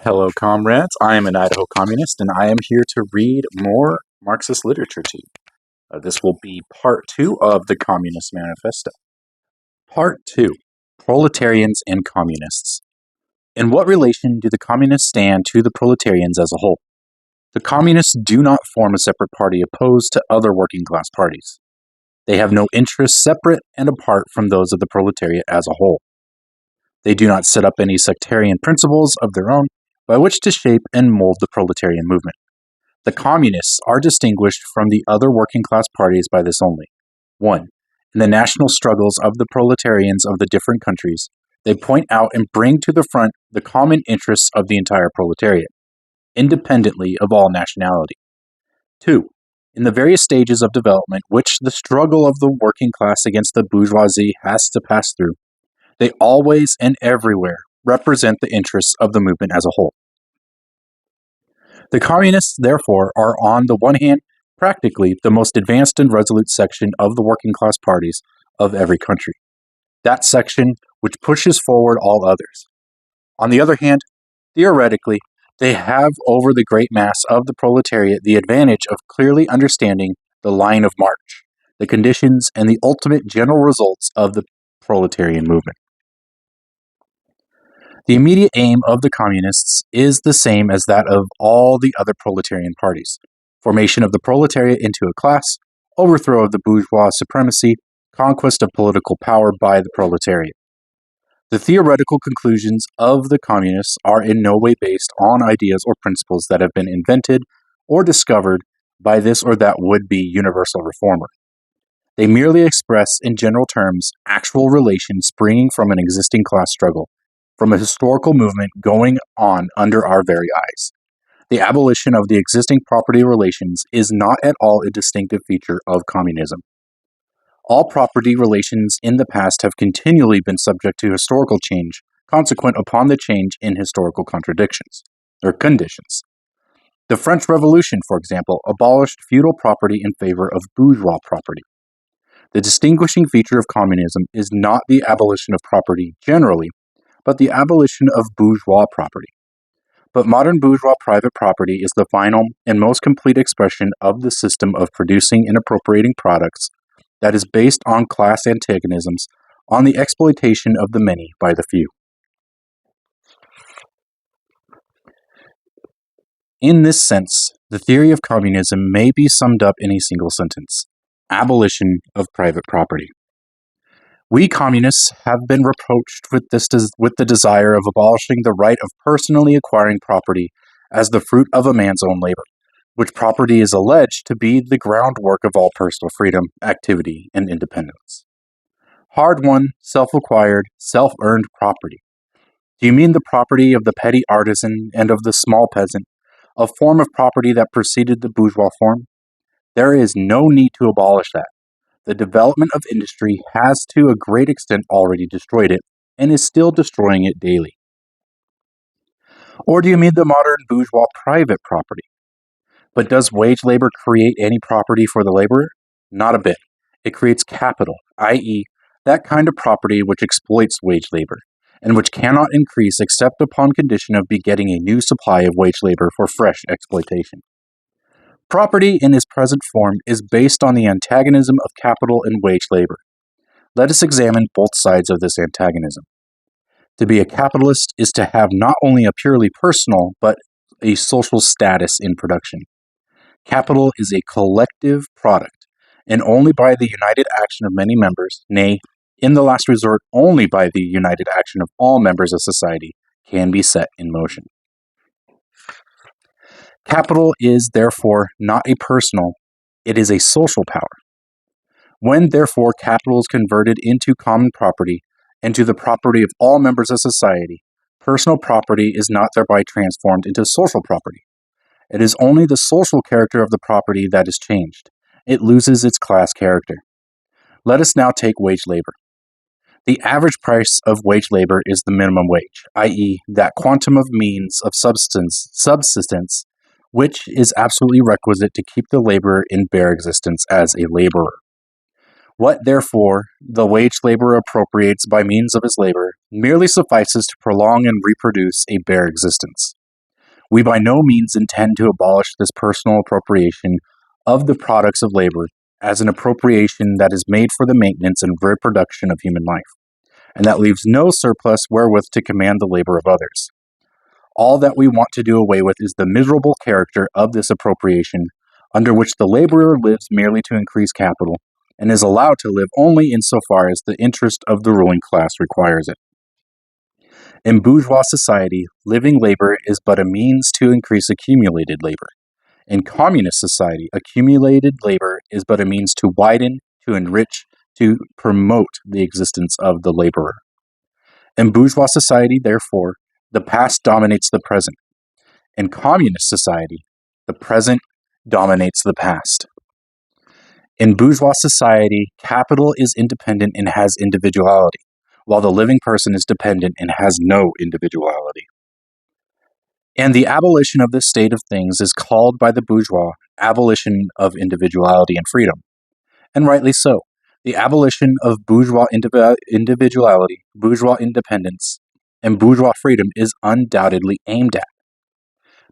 Hello, comrades. I am an Idaho communist, and I am here to read more Marxist literature to you. This will be part 2 of the Communist Manifesto. Part 2, Proletarians and Communists. In what relation do the communists stand to the proletarians as a whole? The communists do not form a separate party opposed to other working class parties. They have no interests separate and apart from those of the proletariat as a whole. They do not set up any sectarian principles of their own by which to shape and mold the proletarian movement. The communists are distinguished from the other working class parties by this only. 1. In the national struggles of the proletarians of the different countries, they point out and bring to the front the common interests of the entire proletariat, independently of all nationality. 2. In the various stages of development which the struggle of the working class against the bourgeoisie has to pass through, they always and everywhere represent the interests of the movement as a whole. The communists, therefore, are on the one hand practically the most advanced and resolute section of the working class parties of every country, that section which pushes forward all others. On the other hand, theoretically, they have over the great mass of the proletariat the advantage of clearly understanding the line of march, the conditions, and the ultimate general results of the proletarian movement. The immediate aim of the communists is the same as that of all the other proletarian parties: formation of the proletariat into a class, overthrow of the bourgeois supremacy, conquest of political power by the proletariat. The theoretical conclusions of the communists are in no way based on ideas or principles that have been invented or discovered by this or that would-be universal reformer. They merely express in general terms actual relations springing from an existing class struggle, from a historical movement going on under our very eyes. The abolition of the existing property relations is not at all a distinctive feature of communism. All property relations in the past have continually been subject to historical change, consequent upon the change in historical conditions. The French Revolution, for example, abolished feudal property in favor of bourgeois property. The distinguishing feature of communism is not the abolition of property generally, but the abolition of bourgeois property. But modern bourgeois private property is the final and most complete expression of the system of producing and appropriating products that is based on class antagonisms, on the exploitation of the many by the few. In this sense, the theory of communism may be summed up in a single sentence: abolition of private property. We communists have been reproached with the desire of abolishing the right of personally acquiring property as the fruit of a man's own labor, which property is alleged to be the groundwork of all personal freedom, activity, and independence. Hard-won, self-acquired, self-earned property. Do you mean the property of the petty artisan and of the small peasant, a form of property that preceded the bourgeois form? There is no need to abolish that. The development of industry has to a great extent already destroyed it, and is still destroying it daily. Or do you mean the modern bourgeois private property? But does wage labor create any property for the laborer? Not a bit. It creates capital, i.e., that kind of property which exploits wage labor, and which cannot increase except upon condition of begetting a new supply of wage labor for fresh exploitation. Property in its present form is based on the antagonism of capital and wage labor. Let us examine both sides of this antagonism. To be a capitalist is to have not only a purely personal, but a social status in production. Capital is a collective product, and only by the united action of many members, nay, in the last resort, only by the united action of all members of society, can be set in motion. Capital is, therefore, not a personal, it is a social power. When, therefore, capital is converted into common property, and to the property of all members of society, personal property is not thereby transformed into social property. It is only the social character of the property that is changed. It loses its class character. Let us now take wage labor. The average price of wage labor is the minimum wage, i.e., that quantum of means of subsistence, which is absolutely requisite to keep the laborer in bare existence as a laborer. What, therefore, the wage laborer appropriates by means of his labor merely suffices to prolong and reproduce a bare existence. We by no means intend to abolish this personal appropriation of the products of labor as an appropriation that is made for the maintenance and reproduction of human life, and that leaves no surplus wherewith to command the labor of others. All that we want to do away with is the miserable character of this appropriation, under which the laborer lives merely to increase capital, and is allowed to live only insofar as the interest of the ruling class requires it. In bourgeois society, living labor is but a means to increase accumulated labor. In communist society, accumulated labor is but a means to widen, to enrich, to promote the existence of the laborer. In bourgeois society, therefore, the past dominates the present. In communist society, the present dominates the past. In bourgeois society, capital is independent and has individuality, while the living person is dependent and has no individuality. And the abolition of this state of things is called by the bourgeois abolition of individuality and freedom. And rightly so. The abolition of bourgeois individuality, bourgeois independence, and bourgeois freedom is undoubtedly aimed at.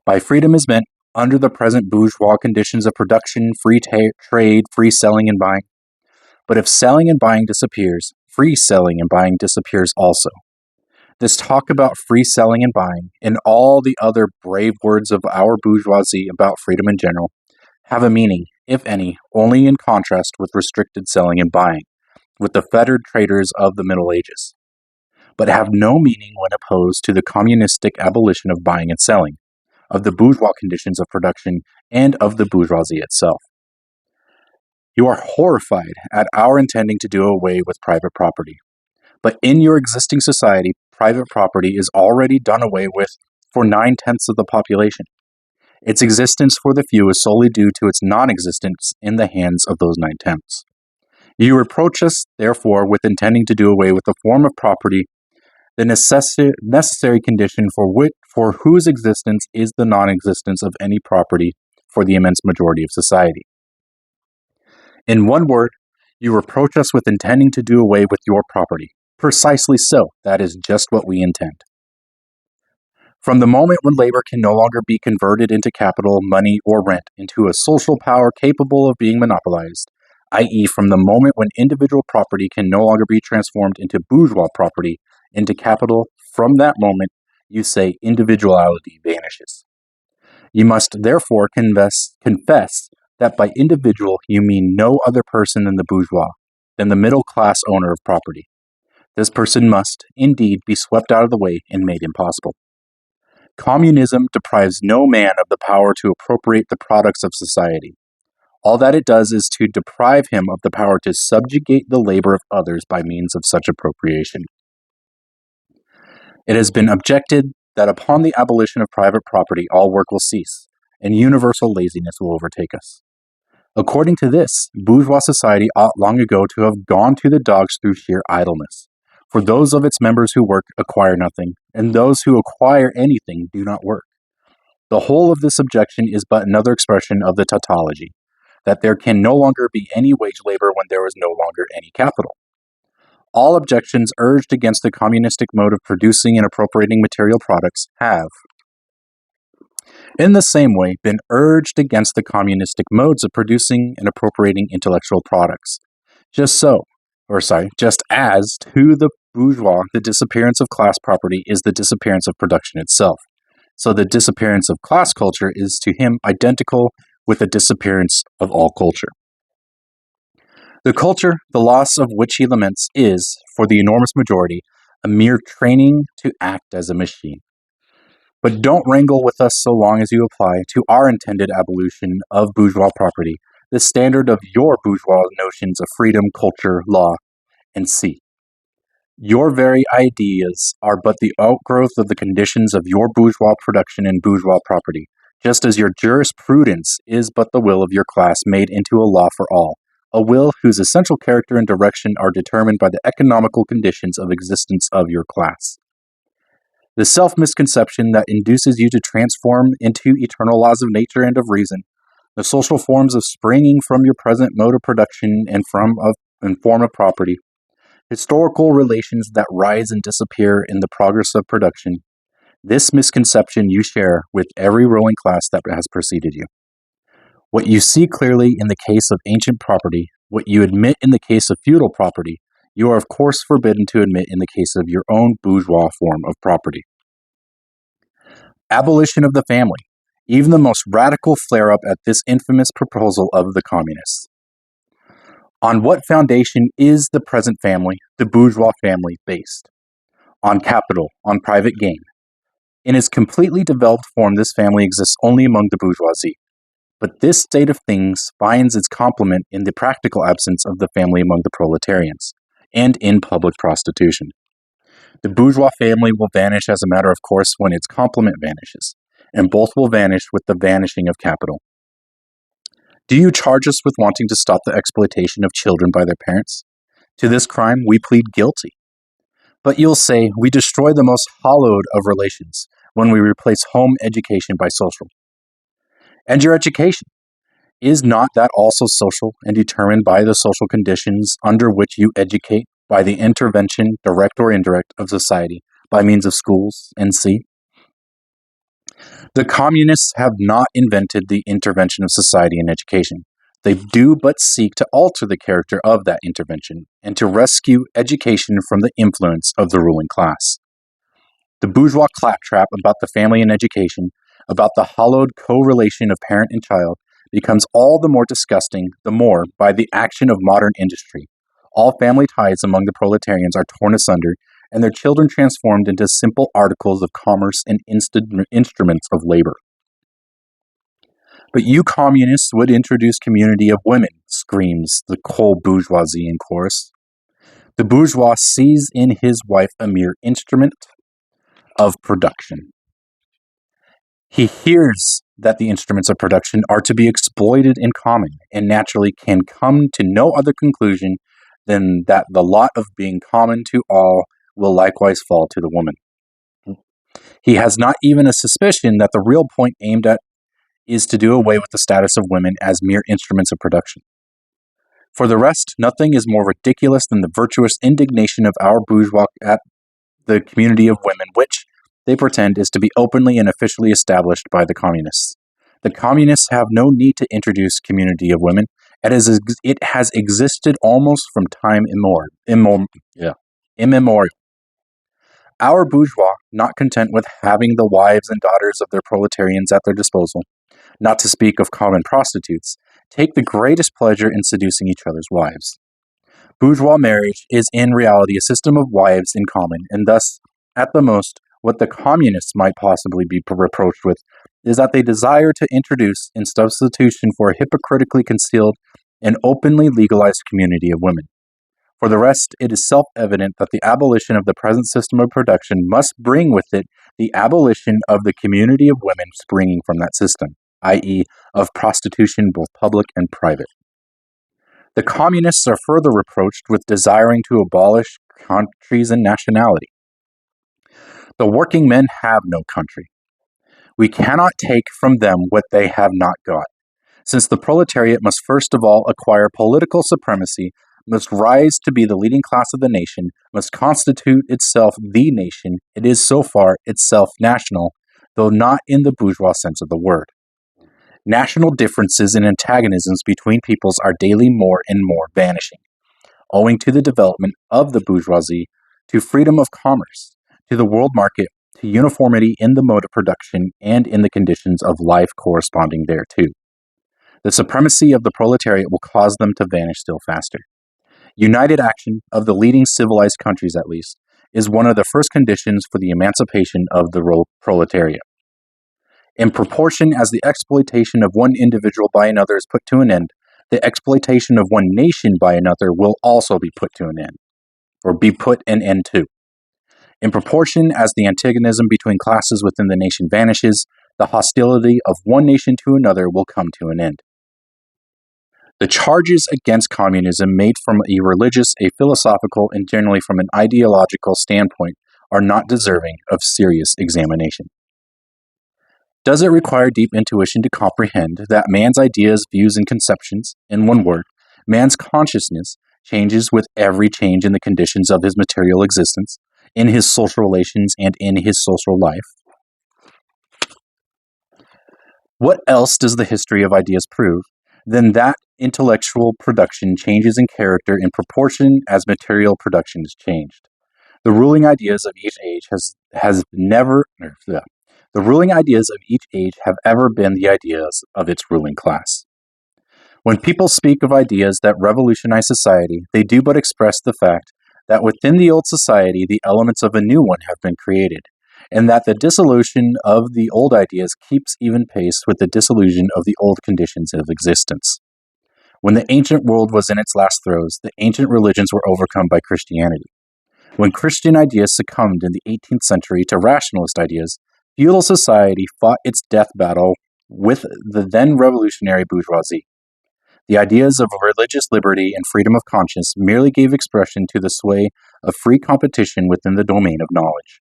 By freedom is meant, under the present bourgeois conditions of production, free trade, free selling and buying. But if selling and buying disappears, free selling and buying disappears also. This talk about free selling and buying, and all the other brave words of our bourgeoisie about freedom in general, have a meaning, if any, only in contrast with restricted selling and buying, with the fettered traders of the Middle Ages, but have no meaning when opposed to the communistic abolition of buying and selling, of the bourgeois conditions of production, and of the bourgeoisie itself. You are horrified at our intending to do away with private property. But in your existing society, private property is already done away with for 9/10 of the population. Its existence for the few is solely due to its non-existence in the hands of those 9/10. You reproach us, therefore, with intending to do away with the form of property, the necessary condition for whose existence is the non-existence of any property for the immense majority of society. In one word, you reproach us with intending to do away with your property. Precisely so. That is just what we intend. From the moment when labor can no longer be converted into capital, money, or rent, into a social power capable of being monopolized, i.e., from the moment when individual property can no longer be transformed into bourgeois property, into capital, from that moment, you say individuality vanishes. You must therefore confess that by individual you mean no other person than the bourgeois, than the middle class owner of property. This person must, indeed, be swept out of the way and made impossible. Communism deprives no man of the power to appropriate the products of society. All that it does is to deprive him of the power to subjugate the labor of others by means of such appropriation. It has been objected that upon the abolition of private property, all work will cease, and universal laziness will overtake us. According to this, bourgeois society ought long ago to have gone to the dogs through sheer idleness. For those of its members who work acquire nothing, and those who acquire anything do not work. The whole of this objection is but another expression of the tautology, that there can no longer be any wage labor when there is no longer any capital. All objections urged against the communistic mode of producing and appropriating material products have, in the same way, been urged against the communistic modes of producing and appropriating intellectual products. Just as to the bourgeois, the disappearance of class property is the disappearance of production itself. So the disappearance of class culture is to him identical with the disappearance of all culture. The culture, the loss of which he laments, is, for the enormous majority, a mere training to act as a machine. But don't wrangle with us so long as you apply to our intended abolition of bourgeois property the standard of your bourgeois notions of freedom, culture, law, and see. Your very ideas are but the outgrowth of the conditions of your bourgeois production and bourgeois property, just as your jurisprudence is but the will of your class made into a law for all, a will whose essential character and direction are determined by the economical conditions of existence of your class. The self-misconception that induces you to transform into eternal laws of nature and of reason, the social forms of springing from your present mode of production and form of property, historical relations that rise and disappear in the progress of production, This misconception you share with every ruling class that has preceded you. What you see clearly in the case of ancient property, what you admit in the case of feudal property, you are of course forbidden to admit in the case of your own bourgeois form of property. Abolition of the family, even the most radical flare-up at this infamous proposal of the communists. On what foundation is the present family, the bourgeois family, based? On capital, on private gain. In its completely developed form, this family exists only among the bourgeoisie. But this state of things finds its complement in the practical absence of the family among the proletarians, and in public prostitution. The bourgeois family will vanish as a matter of course when its complement vanishes, and both will vanish with the vanishing of capital. Do you charge us with wanting to stop the exploitation of children by their parents? To this crime we plead guilty. But you'll say we destroy the most hallowed of relations when we replace home education by social. And your education, is not that also social and determined by the social conditions under which you educate, by the intervention, direct or indirect, of society, by means of schools and see? The communists have not invented the intervention of society in education. They do but seek to alter the character of that intervention and to rescue education from the influence of the ruling class. The bourgeois claptrap about the family and education, about the hallowed correlation of parent and child, becomes all the more disgusting the more by the action of modern industry. All family ties among the proletarians are torn asunder, and their children transformed into simple articles of commerce and instruments of labor. But you communists would introduce community of women, screams the coal bourgeoisie in chorus. The bourgeois sees in his wife a mere instrument of production. He hears that the instruments of production are to be exploited in common, and naturally can come to no other conclusion than that the lot of being common to all will likewise fall to the woman. He has not even a suspicion that the real point aimed at is to do away with the status of women as mere instruments of production. For the rest, nothing is more ridiculous than the virtuous indignation of our bourgeois at the community of women, which, they pretend, is to be openly and officially established by the communists. The communists have no need to introduce community of women. It has existed almost from time immemorial. Our bourgeois, not content with having the wives and daughters of their proletarians at their disposal, not to speak of common prostitutes, take the greatest pleasure in seducing each other's wives. Bourgeois marriage is in reality a system of wives in common, and thus, at the most, what the communists might possibly be reproached with is that they desire to introduce, in substitution for a hypocritically concealed and openly legalized community of women. For the rest, it is self-evident that the abolition of the present system of production must bring with it the abolition of the community of women springing from that system, i.e., of prostitution both public and private. The communists are further reproached with desiring to abolish countries and nationality. The working men have no country. We cannot take from them what they have not got. Since the proletariat must first of all acquire political supremacy, must rise to be the leading class of the nation, must constitute itself the nation, it is so far itself national, though not in the bourgeois sense of the word. National differences and antagonisms between peoples are daily more and more vanishing, owing to the development of the bourgeoisie, to freedom of commerce, to the world market, to uniformity in the mode of production and in the conditions of life corresponding thereto. The supremacy of the proletariat will cause them to vanish still faster. United action, of the leading civilized countries at least, is one of the first conditions for the emancipation of the proletariat. In proportion as the exploitation of one individual by another is put to an end, the exploitation of one nation by another will also be put to an end, or be put an end to. In proportion as the antagonism between classes within the nation vanishes, the hostility of one nation to another will come to an end. The charges against communism made from a religious, a philosophical, and generally from an ideological standpoint are not deserving of serious examination. Does it require deep intuition to comprehend that man's ideas, views, and conceptions, in one word, man's consciousness, changes with every change in the conditions of his material existence, in his social relations, and in his social life? What else does the history of ideas prove than that intellectual production changes in character in proportion as material production is changed? The ruling ideas of each age has never the ruling ideas of each age have ever been the ideas of its ruling class. When people speak of ideas that revolutionize society, they do but express the fact that within the old society the elements of a new one have been created, and that the dissolution of the old ideas keeps even pace with the dissolution of the old conditions of existence. When the ancient world was in its last throes, the ancient religions were overcome by Christianity. When Christian ideas succumbed in the 18th century to rationalist ideas, feudal society fought its death battle with the then revolutionary bourgeoisie. The ideas of religious liberty and freedom of conscience merely gave expression to the sway of free competition within the domain of knowledge.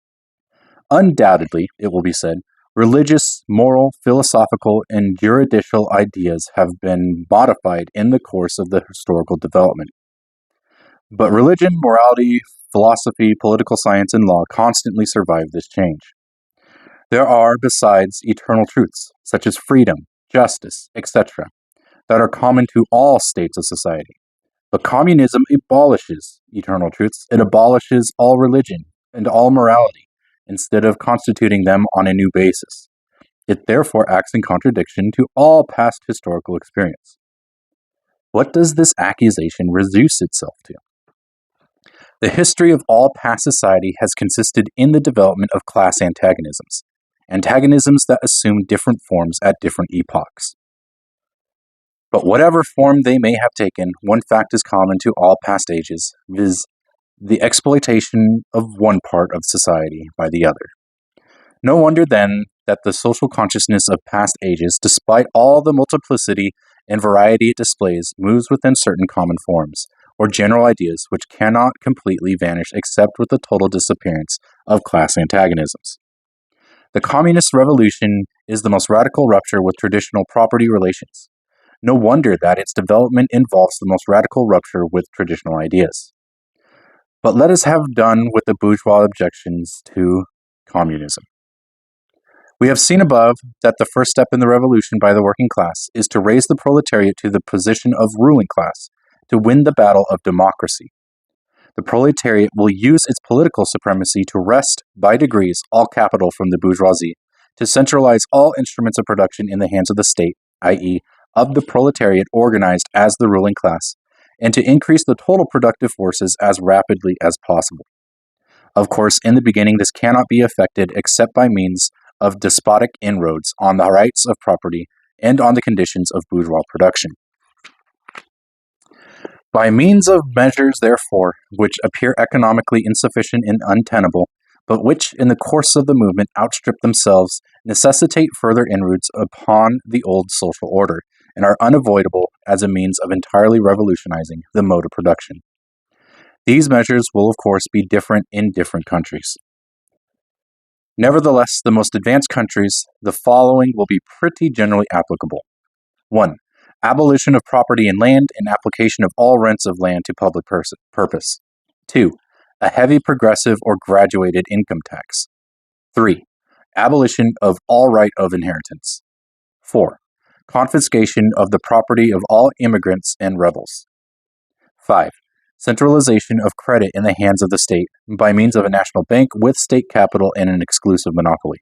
Undoubtedly, it will be said, religious, moral, philosophical, and juridical ideas have been modified in the course of the historical development. But religion, morality, philosophy, political science, and law constantly survive this change. There are, besides, eternal truths, such as freedom, justice, etc., that are common to all states of society. But communism abolishes eternal truths. It abolishes all religion and all morality, instead of constituting them on a new basis. It therefore acts in contradiction to all past historical experience. What does this accusation reduce itself to? The history of all past society has consisted in the development of class antagonisms, antagonisms that assume different forms at different epochs. But whatever form they may have taken, one fact is common to all past ages, viz., the exploitation of one part of society by the other. No wonder, then, that the social consciousness of past ages, despite all the multiplicity and variety it displays, moves within certain common forms, or general ideas which cannot completely vanish except with the total disappearance of class antagonisms. The communist revolution is the most radical rupture with traditional property relations. No wonder that its development involves the most radical rupture with traditional ideas. But let us have done with the bourgeois objections to communism. We have seen above that the first step in the revolution by the working class is to raise the proletariat to the position of ruling class, to win the battle of democracy. The proletariat will use its political supremacy to wrest, by degrees, all capital from the bourgeoisie, to centralize all instruments of production in the hands of the state, i.e., of the proletariat organized as the ruling class, and to increase the total productive forces as rapidly as possible. Of course, in the beginning, this cannot be effected except by means of despotic inroads on the rights of property and on the conditions of bourgeois production. By means of measures, therefore, which appear economically insufficient and untenable, but which, in the course of the movement, outstrip themselves, necessitate further inroads upon the old social order, and are unavoidable as a means of entirely revolutionizing the mode of production. These measures will, of course, be different in different countries. Nevertheless, the most advanced countries, the following will be pretty generally applicable. 1. Abolition of property in land and application of all rents of land to public purpose. 2. A heavy progressive or graduated income tax. 3. Abolition of all right of inheritance. 4. Confiscation of the property of all immigrants and rebels. 5. Centralization of credit in the hands of the state by means of a national bank with state capital and an exclusive monopoly.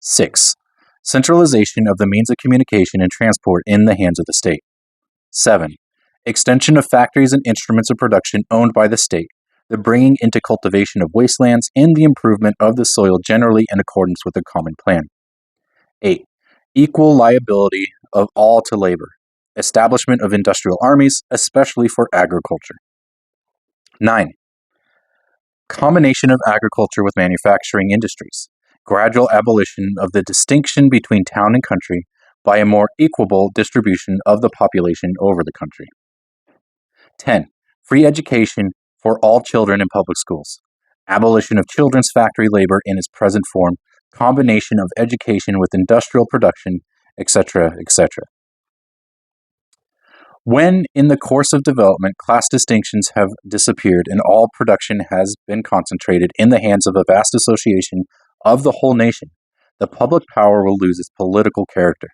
6. Centralization of the means of communication and transport in the hands of the state. 7. Extension of factories and instruments of production owned by the state, the bringing into cultivation of wastelands, and the improvement of the soil generally in accordance with a common plan. 8. Equal liability of all to labor, establishment of industrial armies, especially for agriculture. 9. Combination of agriculture with manufacturing industries, gradual abolition of the distinction between town and country by a more equable distribution of the population over the country. 10. Free education for all children in public schools, abolition of children's factory labor in its present form, combination of education with industrial production, etc., etc. When, in the course of development, class distinctions have disappeared and all production has been concentrated in the hands of a vast association of the whole nation, the public power will lose its political character.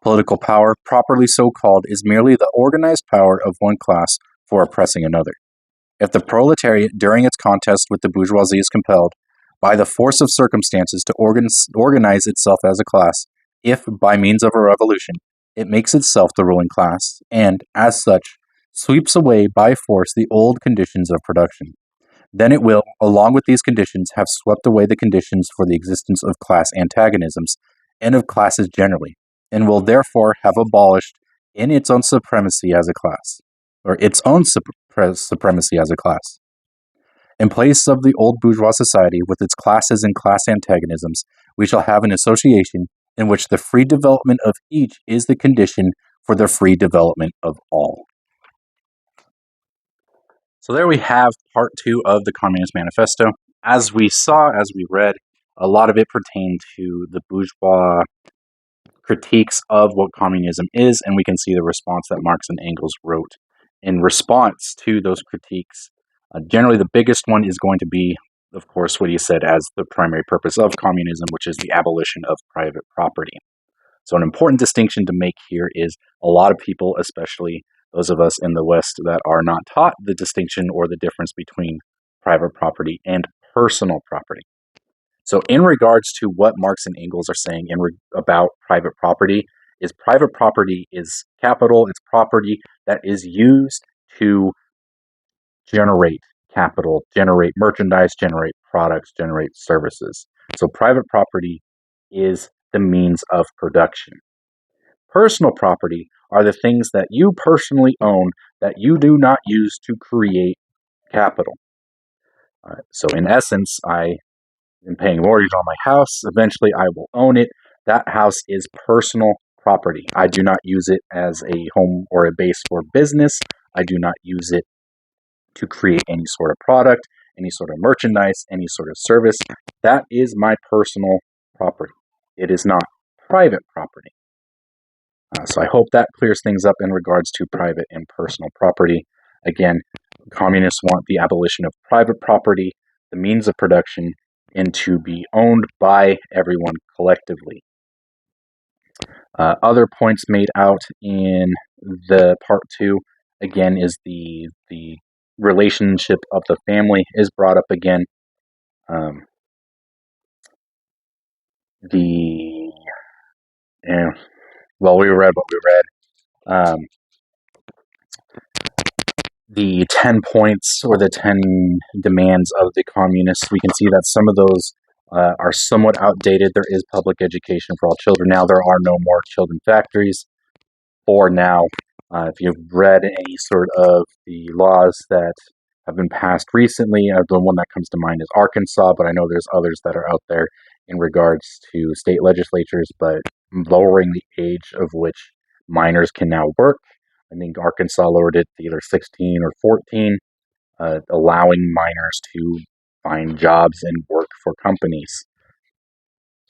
Political power, properly so called, is merely the organized power of one class for oppressing another. If the proletariat, during its contest with the bourgeoisie, is compelled, by the force of circumstances, to organize itself as a class, if, by means of a revolution, it makes itself the ruling class, and, as such, sweeps away by force the old conditions of production, then it will, along with these conditions, have swept away the conditions for the existence of class antagonisms and of classes generally, and will therefore have abolished in its own supremacy as a class, or its own supremacy as a class. In place of the old bourgeois society with its classes and class antagonisms, we shall have an association in which the free development of each is the condition for the free development of all. So there we have part 2 of the Communist Manifesto. As we saw, as we read, a lot of it pertained to the bourgeois critiques of what communism is, and we can see the response that Marx and Engels wrote in response to those critiques. Generally, the biggest one is going to be, of course, what he said as the primary purpose of communism, which is the abolition of private property. So an important distinction to make here is a lot of people, especially those of us in the West, that are not taught the distinction or the difference between private property and personal property. So in regards to what Marx and Engels are saying about private property is capital, it's property that is used to generate capital, generate merchandise, generate products, generate services. So private property is the means of production. Personal property are the things that you personally own that you do not use to create capital. So in essence, I am paying a mortgage on my house. Eventually, I will own it. That house is personal property. I do not use it as a home or a base for business. I do not use it to create any sort of product, any sort of merchandise, any sort of service. That is my personal property. It is not private property. So I hope that clears things up in regards to private and personal property. Again, communists want the abolition of private property, the means of production, and to be owned by everyone collectively. Other points made out in the part 2, again, is the relationship of the family is brought up again. We read what we read. The 10 points or the 10 demands of the communists, we can see that some of those are somewhat outdated. There is public education for all children now. There are no more children factories for now. If you've read any sort of the laws that have been passed recently, the one that comes to mind is Arkansas, but I know there's others that are out there in regards to state legislatures, but lowering the age of which minors can now work. I think Arkansas lowered it to either 16 or 14, allowing minors to find jobs and work for companies.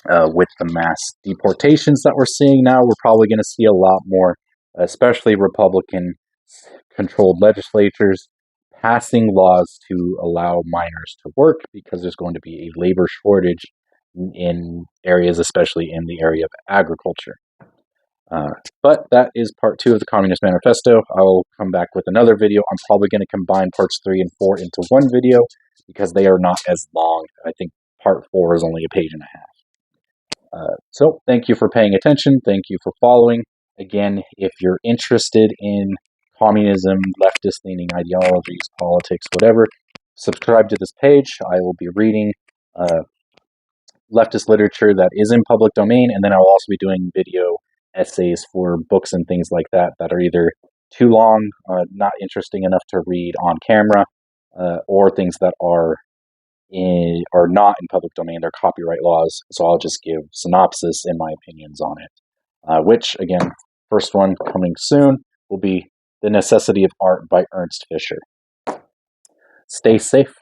With the mass deportations that we're seeing now, we're probably going to see a lot more, especially Republican-controlled legislatures, passing laws to allow minors to work because there's going to be a labor shortage in areas, especially in the area of agriculture. But that is part 2 of the Communist Manifesto. I'll come back with another video. I'm probably going to combine parts 3 and 4 into one video because they are not as long. I think part 4 is only a page and a half. So thank you for paying attention. Thank you for following. Again, if you're interested in communism, leftist-leaning ideologies, politics, whatever, subscribe to this page. I will be reading leftist literature that is in public domain, and then I will also be doing video essays for books and things like that that are either too long, not interesting enough to read on camera, or things that are not in public domain. They're copyright laws, so I'll just give synopsis and my opinions on it. Which, again, first one coming soon will be The Necessity of Art by Ernst Fischer. Stay safe.